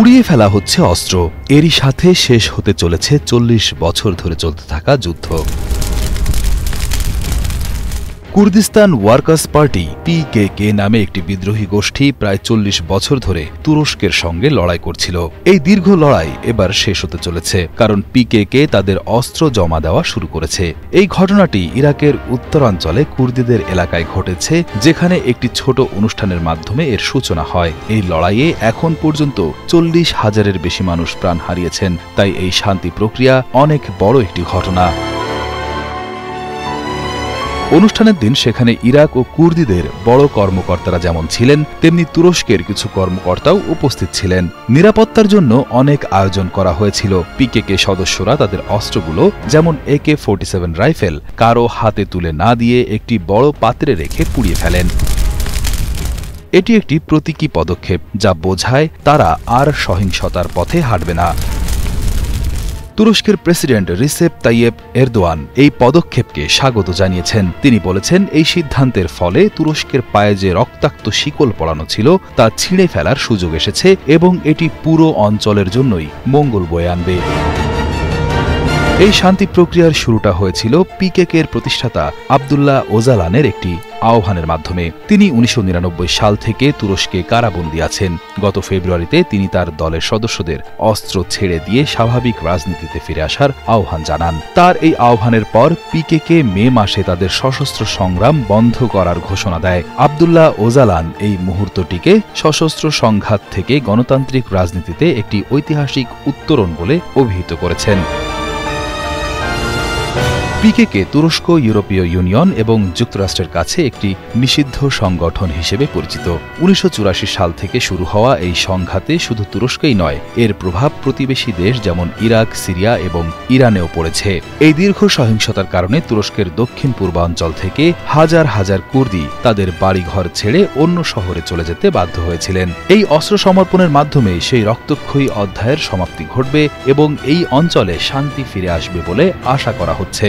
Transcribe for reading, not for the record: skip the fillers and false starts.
পুড়িয়ে ফেলা হচ্ছে অস্ত্র, এরই সাথে শেষ হতে চলেছে ৪০ বছর ধরে চলতে থাকা যুদ্ধ। কুর্দিস্তান ওয়ার্কার্স পার্টি PKK নামে একটি বিদ্রোহী গোষ্ঠী প্রায় ৪০ বছর ধরে তুরস্কের সঙ্গে লড়াই করছিল। এই দীর্ঘ লড়াই এবার শেষ হতে চলেছে, কারণ PKK তাদের অস্ত্র জমা দেওয়া শুরু করেছে। এই ঘটনাটি ইরাকের উত্তরাঞ্চলে কুর্দিদের এলাকায় ঘটেছে, যেখানে একটি ছোট অনুষ্ঠানের মাধ্যমে এর সূচনা হয়। এই লড়াইয়ে এখন পর্যন্ত ৪০,০০০-এর বেশি মানুষ প্রাণ হারিয়েছেন, তাই এই শান্তি প্রক্রিয়া অনেক বড় একটি ঘটনা। অনুষ্ঠানের দিন সেখানে ইরাক ও কুর্দিদের বড় কর্মকর্তারা যেমন ছিলেন, তেমনি তুরস্কের কিছু কর্মকর্তাও উপস্থিত ছিলেন। নিরাপত্তার জন্য অনেক আয়োজন করা হয়েছিল। PKK সদস্যরা তাদের অস্ত্রগুলো, যেমন AK-47 রাইফেল, কারো হাতে তুলে না দিয়ে একটি বড় পাত্রে রেখে পুড়িয়ে ফেলেন। এটি একটি প্রতীকী পদক্ষেপ, যা বোঝায় তারা আর সহিংসতার পথে হাঁটবে না। তুরস্কের প্রেসিডেন্ট রিসেপ তাইয়েপ এরদোয়ান এই পদক্ষেপকে স্বাগত জানিয়েছেন। তিনি বলেছেন, এই সিদ্ধান্তের ফলে তুরস্কের পায়ে যে রক্তাক্ত শিকল পড়ানো ছিল তা ছিঁড়ে ফেলার সুযোগ এসেছে এবং এটি পুরো অঞ্চলের জন্যই মঙ্গল বয়ে আনবে। এই শান্তি প্রক্রিয়ার শুরুটা হয়েছিল PKK-এর প্রতিষ্ঠাতা আবদুল্লাহ ওজালানের একটি আহ্বানের মাধ্যমে। তিনি ১৯৯৯ সাল থেকে তুরস্কে কারাবন্দী আছেন। গত ফেব্রুয়ারিতে তিনি তার দলের সদস্যদের অস্ত্র ছেড়ে দিয়ে স্বাভাবিক রাজনীতিতে ফিরে আসার আহ্বান জানান। তার এই আহ্বানের পর PKK মে মাসে তাদের সশস্ত্র সংগ্রাম বন্ধ করার ঘোষণা দেয়। আবদুল্লাহ ওজালান এই মুহূর্তটিকে সশস্ত্র সংঘাত থেকে গণতান্ত্রিক রাজনীতিতে একটি ঐতিহাসিক উত্তরণ বলে অভিহিত করেছেন। PKK তুরস্ক, ইউরোপীয় ইউনিয়ন এবং যুক্তরাষ্ট্রের কাছে একটি নিষিদ্ধ সংগঠন হিসেবে পরিচিত। ১৯৮৪ সাল থেকে শুরু হওয়া এই সংঘাতে শুধু তুরস্কেই নয়, এর প্রভাব প্রতিবেশী দেশ যেমন ইরাক, সিরিয়া এবং ইরানেও পড়েছে। এই দীর্ঘ সহিংসতার কারণে তুরস্কের দক্ষিণ পূর্বাঞ্চল থেকে হাজার হাজার কুর্দি তাদের বাড়িঘর ছেড়ে অন্য শহরে চলে যেতে বাধ্য হয়েছিলেন। এই অস্ত্র সমর্পণের মাধ্যমে সেই রক্তক্ষয়ী অধ্যায়ের সমাপ্তি ঘটবে এবং এই অঞ্চলে শান্তি ফিরে আসবে বলে আশা করা হচ্ছে।